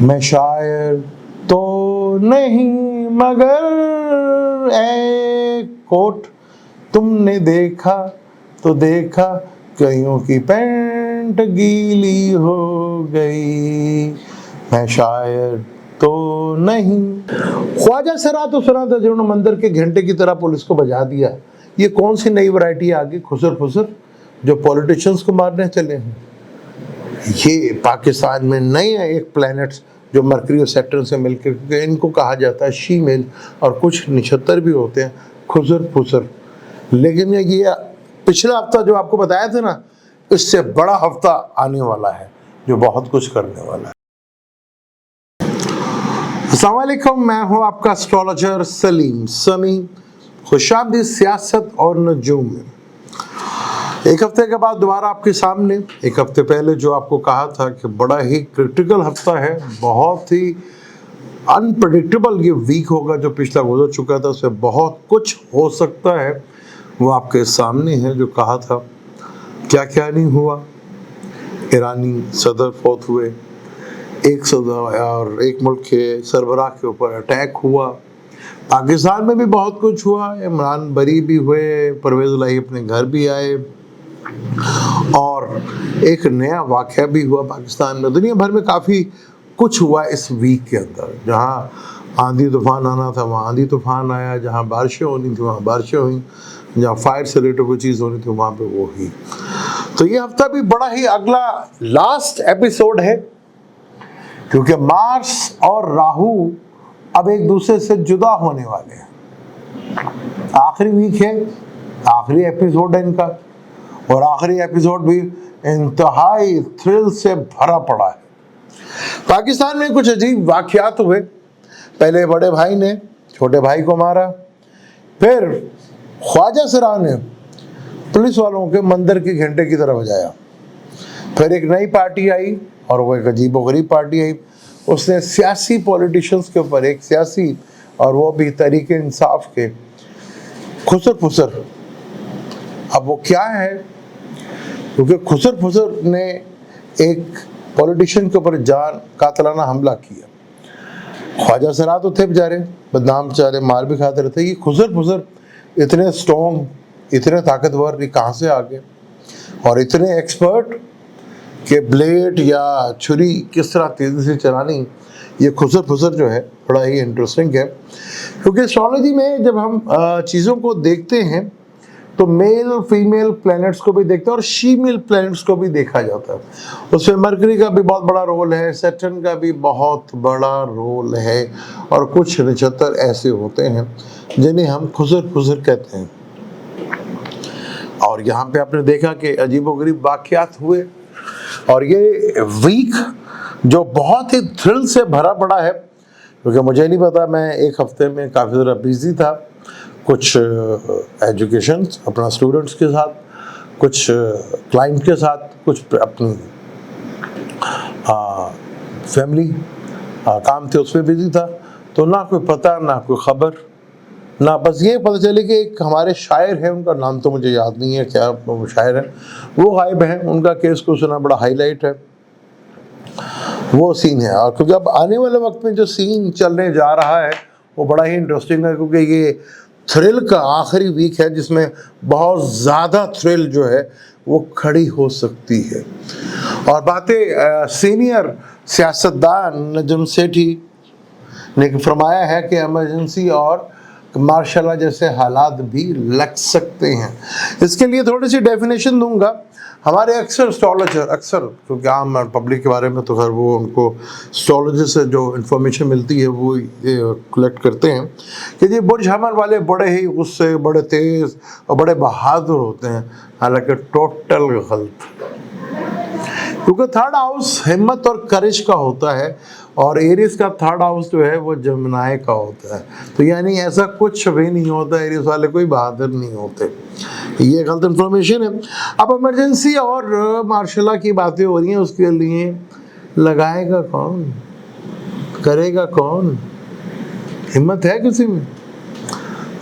میں شاعر تو نہیں مگر اے کوٹ تم نے دیکھا تو دیکھا کئیوں کی پینٹ گیلی ہو گئی. میں شاعر تو نہیں. خواجہ سرا تو سنا تھا جنہوں نے مندر کے گھنٹے کی طرح پولیس کو بجا دیا. یہ کون سی نئی ورائٹی آ گئی خسر پھسر جو پولیٹیشنز کو مارنے چلے ہیں؟ یہ پاکستان میں نئے ایک پلانٹس جو مرکری اور سیکٹر سے مل کے، ان کو کہا جاتا ہے شی میل، اور کچھ نچھتر بھی ہوتے ہیں خسر پھسر. لیکن یہ پچھلا ہفتہ جو آپ کو بتایا تھا نا، اس سے بڑا ہفتہ آنے والا ہے جو بہت کچھ کرنے والا ہے. السلام علیکم، میں ہوں آپ کا اسٹرالوجر سلیم سمی. خوش آمدید سیاست اور نجوم میں. ایک ہفتے کے بعد دوبارہ آپ کے سامنے. ایک ہفتے پہلے جو آپ کو کہا تھا کہ بڑا ہی کرٹیکل ہفتہ ہے، بہت ہی انپریڈکٹیبل یہ ویک ہوگا جو پچھلا گزر چکا تھا، اس سے بہت کچھ ہو سکتا ہے، وہ آپ کے سامنے ہے جو کہا تھا. کیا کیا نہیں ہوا. ایرانی صدر فوت ہوئے، ایک صدر اور ایک ملک کے سربراہ کے اوپر اٹیک ہوا. پاکستان میں بھی بہت کچھ ہوا. عمران بری بھی ہوئے، پرویز الہی اپنے گھر بھی آئے، اور ایک نیا واقعہ بھی ہوا پاکستان میں. دنیا بھر میں کافی کچھ ہوا اس ویک کے اندر. جہاں آندھی طوفان آنا تھا وہاں آندھی طوفان آیا، جہاں بارشیں ہونی تھی وہاں بارشیں ہوئیں، جہاں فائر سے ریلیٹڈ کوئی چیز ہونی تھی وہاں پہ وہ ہوئی. تو یہ ہفتہ بھی بڑا ہی اگلا لاسٹ ایپیسوڈ ہے، کیونکہ مارس اور راہو اب ایک دوسرے سے جدا ہونے والے ہیں. آخری ویک ہے، آخری ایپیسوڈ ہے ان کا، اور آخری ایپیسوڈ بھی انتہائی تھرل سے بھرا پڑا ہے. پاکستان میں کچھ عجیب واقعات ہوئے. پہلے بڑے بھائی نے چھوٹے بھائی کو مارا، پھر خواجہ سرا نے پولیس والوں کے مندر کے گھنٹے کی طرف بجایا. پھر ایک نئی پارٹی آئی، اور وہ ایک عجیب و غریب پارٹی آئی. اس نے سیاسی پولیٹیشنز کے اوپر ایک سیاسی، اور وہ بھی تحریک انصاف کے خسر پھسر. اب وہ کیا ہے؟ کیونکہ خسر پھسر نے ایک پولیٹیشین کے اوپر جان قاتلانہ حملہ کیا. خواجہ سرا تو تھے بیچارے بدنام، بیچارے مار بھی کھاتے رہتے. یہ خسر پھسر اتنے اسٹرانگ، اتنے طاقتور، یہ کہاں سے آگے، اور اتنے ایکسپرٹ کہ بلیڈ یا چھری کس طرح تیزی سے چلانی. یہ خسر پھسر جو ہے بڑا ہی انٹرسٹنگ ہے. کیونکہ اسٹرالوجی میں جب ہم چیزوں کو دیکھتے ہیں تو میل فیمیل پلینٹس کو بھی دیکھتے ہیں، اور شی میل پلینٹس کو بھی دیکھا جاتا ہے. اس میں مرکری کا بھی بہت بڑا رول ہے، سیٹرن کا بھی بہت بڑا رول ہے، اور کچھ نچھتر ایسے ہوتے ہیں جنہیں ہم خسر پھسر کہتے ہیں. اور یہاں پہ آپ نے دیکھا کہ عجیب و غریب واقعات ہوئے. اور یہ ویک جو بہت ہی تھرل سے بھرا پڑا ہے، کیونکہ مجھے نہیں پتا، میں ایک ہفتے میں کافی ذرا بیزی تھا. کچھ ایجوکیشن اپنا اسٹوڈنٹس کے ساتھ، کچھ کلائنٹ کے ساتھ، کچھ اپنی فیملی کام تھے اس میں بزی تھا. تو نہ کوئی پتہ، نہ کوئی خبر، نہ بس یہ پتہ چلے کہ ایک ہمارے شاعر ہیں، ان کا نام تو مجھے یاد نہیں ہے کیا وہ شاعر ہیں، وہ غائب ہیں. ان کا کیس کو سنا بڑا ہائی لائٹ ہے، وہ سین ہے. اور کیونکہ اب آنے والے وقت میں جو سین چلنے جا رہا ہے وہ بڑا ہی انٹرسٹنگ ہے، کیونکہ یہ تھرل کا آخری ویک ہے جس میں بہت زیادہ تھرل جو ہے وہ کھڑی ہو سکتی ہے. اور باتیں سینئر سیاستدان نجم سیٹھی نے فرمایا ہے کہ ایمرجنسی اور مارشل لا جیسے حالات بھی لگ سکتے ہیں. اس کے لیے تھوڑی سی ڈیفینیشن دوں گا. ہمارے اکثر اسٹرالوجر، اکثر کیونکہ عام پبلک کے بارے میں تو خیر وہ ان کو اسٹرالوجر سے جو انفارمیشن ملتی ہے وہ کلیکٹ کرتے ہیں کہ جی برج حمل والے بڑے ہی غصے، بڑے تیز اور بڑے بہادر ہوتے ہیں. حالانکہ ٹوٹل غلط، کیونکہ تھرڈ ہاؤس ہمت اور کرش کا ہوتا ہے، اور ایریس کا تھرڈ ہاؤس جو ہے وہ جمنائے کا ہوتا ہے. تو یعنی ایسا کچھ بھی نہیں ہوتا، ایریس والے کوئی بہادر نہیں ہوتے. یہ غلط انفارمیشن ہے. اب ایمرجنسی اور مارشل لا کی باتیں ہو رہی ہیں، اس کے لیے لگائے گا کون، کرے گا کون؟ ہمت ہے کسی میں؟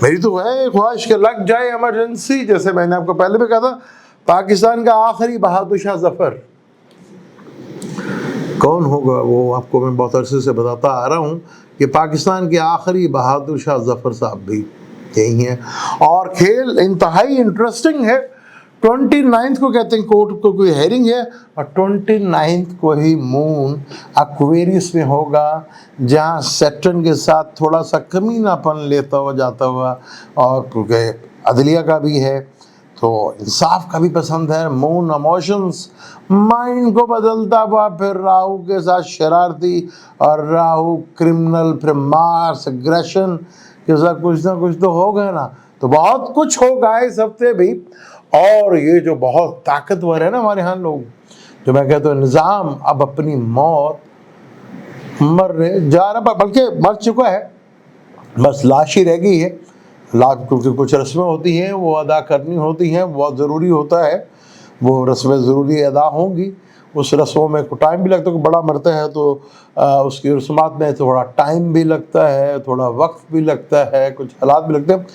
میری تو ہے خواہش کہ لگ جائے ایمرجنسی. جیسے میں نے آپ کو پہلے بھی کہا تھا، پاکستان کا آخری بہادر شاہ ظفر कौन होगा वो आपको मैं बहुत अरसे से बताता आ रहा हूँ कि पाकिस्तान के आखिरी बहादुर शाह जफर साहब भी यही हैं। और खेल इंतहाई इंटरेस्टिंग है। 29 को कहते हैं कोर्ट को कोई हेयरिंग है, और 29 को ही मून एक्वेरियस में होगा, जहाँ सैटर्न के साथ थोड़ा सा कमीनापन लेता हुआ जाता हुआ, और क्योंकि अदलिया का भी है तो इंसाफ का भी पसंद है। मून इमोशंस, माइंड को बदलता हुआ, फिर राहु के साथ शरारती, और राहु क्रिमिनल, फिर मार्स एग्रेशन के साथ कुछ ना कुछ तो होगा ना। तो बहुत कुछ होगा इस हफ्ते भी। और ये जो बहुत ताकतवर है ना हमारे यहाँ लोग, जो मैं कहता हूँ निज़ाम अब अपनी मौत मरने जा रहा, बल्कि मर चुका है, बस लाश ही रह गई है। लाश क्योंकि कुछ रस्में होती हैं वो अदा करनी होती हैं, बहुत ज़रूरी होता है, वो रस्में ज़रूरी अदा होंगी। उस रस्मों में टाइम भी लगता है, बड़ा मरता है तो उसकी रस्मात में थोड़ा टाइम भी लगता है, थोड़ा वक्त भी लगता है, कुछ हालात भी लगते हैं।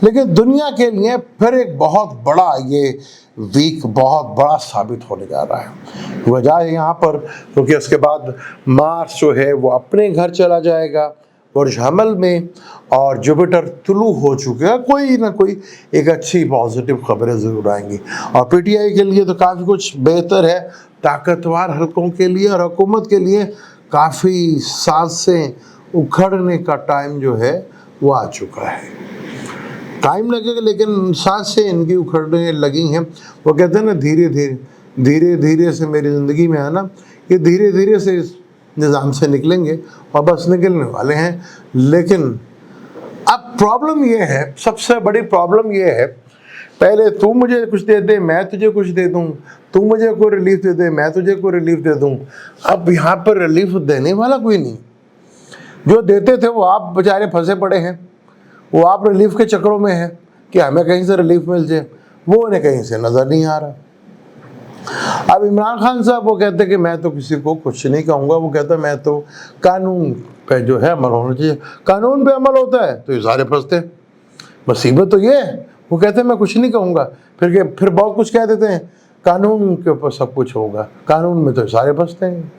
लेकिन दुनिया के लिए फिर एक बहुत बड़ा ये वीक बहुत बड़ा साबित होने जा रहा है। वजह है यहाँ पर क्योंकि उसके बाद मार्स जो है वो अपने घर चला जाएगा बुर्ज हमल में, और जुपिटर तुलू हो चुके हैं। कोई ना कोई एक अच्छी पॉजिटिव खबरें ज़रूर आएंगी। और पीटीआई के लिए तो काफ़ी कुछ बेहतर है, ताकतवर हलकों के लिए और हुकूमत के लिए काफ़ी सांसें उखड़ने का टाइम जो है वो आ चुका है। टाइम लगेगा लेकिन सांसें इनकी उखड़ने लगी हैं। वो कहते हैं ना धीरे धीरे से मेरी ज़िंदगी में आना, ये धीरे धीरे से इस निज़ाम से निकलेंगे और बस निकलने वाले हैं। लेकिन अब प्रॉब्लम ये है, सबसे बड़ी प्रॉब्लम ये है, पहले तू मुझे कुछ दे दे मैं तुझे कुछ दे दूं, तू मुझे कोई रिलीफ दे दे मैं तुझे कोई रिलीफ दे दूं। अब यहाँ पर रिलीफ देने वाला कोई नहीं। जो देते थे वो आप बेचारे फंसे पड़े हैं, वो आप रिलीफ के चक्रों में हैं कि हमें कहीं से रिलीफ मिल जाए, वो उन्हें कहीं से नज़र नहीं आ रहा। अब इमरान खान साहब वो कहते हैं कि मैं तो किसी को कुछ नहीं कहूँगा, वो कहता है मैं तो कानून पे जो है अमल होना चाहिए। कानून पे अमल होता है तो ये सारे फंसते हैं। मुसीबत तो ये है, वो कहते हैं मैं कुछ नहीं कहूँगा, फिर बहुत कुछ कह देते हैं कानून के ऊपर सब कुछ होगा, कानून में तो सारे फंसते हैं।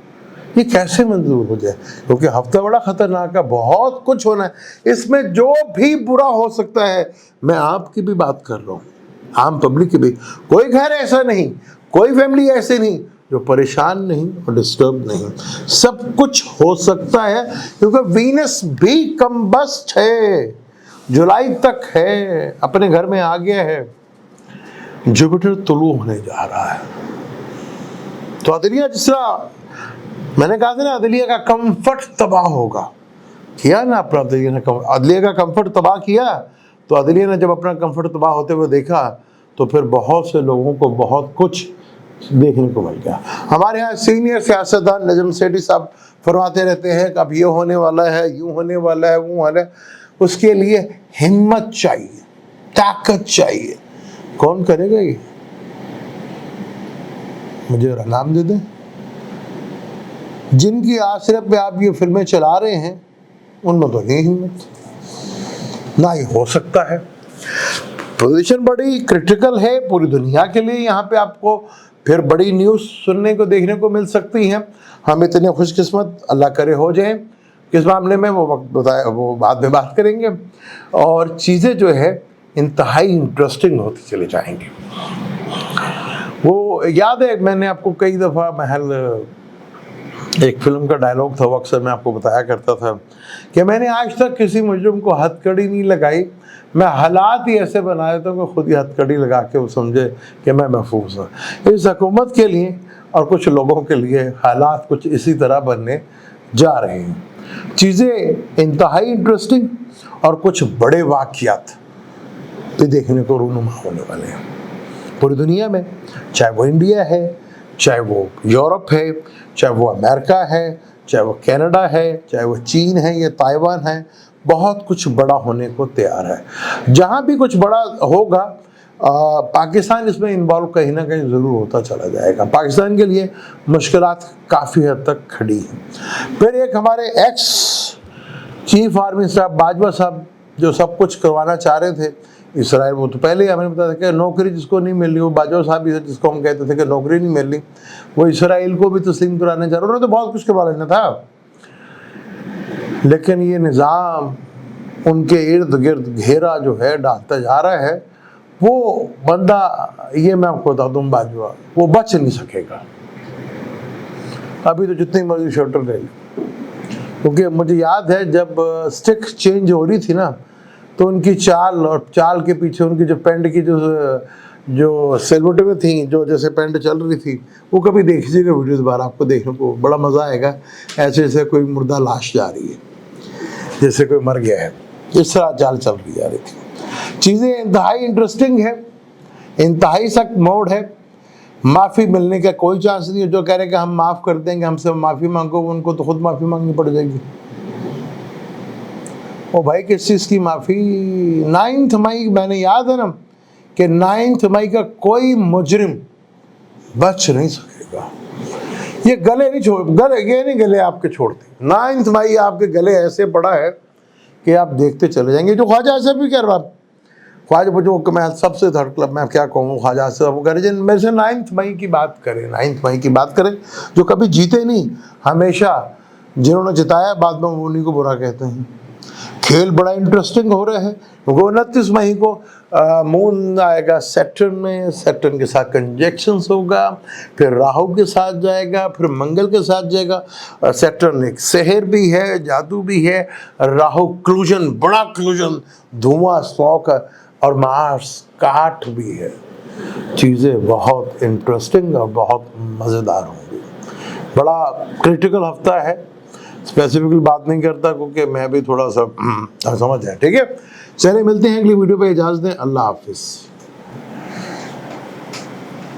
ये कैसे मंजूर हो जाए? क्योंकि हफ्ता बड़ा खतरनाक है, बहुत कुछ होना है इसमें, जो भी बुरा हो सकता है। मैं आपकी भी बात कर रहा हूँ, आम पब्लिक की भी। कोई घर ऐसा नहीं, कोई फैमिली ऐसे नहीं जो परेशान नहीं और डिस्टर्ब नहीं। सब कुछ हो सकता है क्योंकि वीनस भी कम्बस्ट है, जुलाई तक है, अपने घर में आ गया है। जुपिटर तुलू होने जा रहा है। तो अदलिया, जिस तरह मैंने कहा था ना, अदलिया का कंफर्ट तबाह होगा, किया ना अपना अदलिया ने, अदलिया का कंफर्ट तबाह किया। तो अदलिया ने जब अपना कंफर्ट तबाह होते हुए देखा तो फिर बहुत से लोगों को बहुत कुछ देखने को मिल गया। हमारे यहाँ सीनियर सियासतदान नजम सेठी साहब फरमाते रहते हैं कि अब ये होने वाला है, यूँ होने वाला है, वो होने, उसके लिए हिम्मत चाहिए, ताकत चाहिए। कौन करेगा ये? मुझे नाम दे दें। जिनकी आश्रय पे आप ये फिल्में चला रहे हैं उनमें तो नहीं हिम्मत, ना ही हो सकता है। पोजीशन बड़ी क्रिटिकल है पूरी दुनिया के लिए। यहाँ पे आपको फिर बड़ी न्यूज़ सुनने को देखने को मिल सकती हैं। हम इतने खुशकिस्मत, अल्लाह करे हो जाए। किस मामले में वो वक्त बताया, वो बाद में बात करेंगे। और चीज़ें जो है इंतहाई इंटरेस्टिंग होती चली जाएंगी। वो याद है, मैंने आपको कई दफ़ा महल एक फिल्म का डायलॉग था, वो अक्सर मैं आपको बताया करता था कि मैंने आज तक किसी मुजरिम को हथकड़ी नहीं लगाई, मैं हालात ही ऐसे बना देता हूँ कि खुद ही हथकड़ी लगा के वो समझे कि मैं महफूज हूँ। इस हुकूमत के लिए और कुछ लोगों के लिए हालात कुछ इसी तरह बनने जा रहे हैं। चीज़ें इंतहाई इंटरेस्टिंग और कुछ बड़े वाक़यात भी देखने को रूनुमा होने वाले हैं पूरी दुनिया में, चाहे वो इंडिया है, चाहे वो यूरोप है, चाहे वो अमेरिका है, चाहे वो कनाडा है, चाहे वो चीन है या ताइवान है। बहुत कुछ बड़ा होने को तैयार है। जहाँ भी कुछ बड़ा होगा पाकिस्तान इसमें इन्वॉल्व कहीं ना कहीं ज़रूर होता चला जाएगा। पाकिस्तान के लिए मुश्किलात काफ़ी हद तक खड़ी हैं। फिर एक हमारे ex chief army staff Bajwa साहब जो सब कुछ करवाना चाह रहे थे, इसराइल, वो तो पहले ही हमें पता था कि नौकरी जिसको नहीं मिल रही, वो बाजवा साहब ही थे जिसको हम कहते थे कि नौकरी नहीं मिल रही, वो इसराइल को भी तस्लीम कराने जा रहे, उन्होंने तो बहुत कुछ करवा लेना था, लेकिन ये निज़ाम उनके इर्द गिर्द घेरा जो है डालता जा रहा है, वो बंदा, ये मैं आपको बता दूँ बाजवा, वो बच नहीं सकेगा। अभी तो जितनी मर्जी शेल्टर ले ली, क्योंकि मुझे याद है जब स्टिक चेंज हो रही थी ना, तो उनकी चाल, और चाल के पीछे उनकी जो पेंट की जो सेल्वटिव थी, जो जैसे पेंट चल रही थी, वो कभी देख लीजिएगा वीडियो दोबारा, आपको देखने को बड़ा मज़ा आएगा। ऐसे जैसे कोई मुर्दा लाश जा रही है, जैसे कोई मर गया है, इस तरह चाल चल रही जा रही थी। चीज़ें इंतहाई इंटरेस्टिंग है, इंतहाई सख्त मोड है, माफ़ी मिलने का कोई चांस नहीं है। जो कह रहे कि हम माफ़ कर देंगे, हमसे माफ़ी मांगो, उनको तो खुद माफ़ी मांगनी पड़ जाएगी। ओ भाई, किस चीज़ की माफ़ी? 9 मई, मैंने याद है ना कि 9 मई का कोई मुजरिम बच नहीं सकेगा। ये गले नहीं छोड़, गले आपके छोड़ते। 9 मई आपके गले ऐसे पड़ा है कि आप देखते चले जाएंगे। जो ख्वाजा साहब भी कह रहा, ख्वाजा जो मैं सबसे थर्ड क्लब में क्या कहूँ, ख्वाजा साहब कह रहे मेरे से 9 मई की बात करें, 9 मई की बात करें, जो कभी जीते नहीं, हमेशा जिन्होंने जिताया बाद में उन्हीं को बुरा कहते हैं। खेल बड़ा इंटरेस्टिंग हो रहा है, क्योंकि 29 मई को मून आएगा सैटर्न में, सैटर्न के साथ कंजक्शंस होगा, फिर राहु के साथ जाएगा, फिर मंगल के साथ जाएगा। सैटर्न एक सेहर भी है, जादू भी है, राहु क्लूजन, बड़ा क्लूजन, धुआं स्मोक, और मार्स काट भी है। चीज़ें बहुत इंटरेस्टिंग और बहुत मज़ेदार होंगी। बड़ा क्रिटिकल हफ्ता है, स्पेसिफिकली बात नहीं करता क्योंकि मैं भी थोड़ा सा समझ है। ठीक है, चलिए मिलते हैं अगली वीडियो पे, इजाज़त दें, अल्लाह हाफिज़।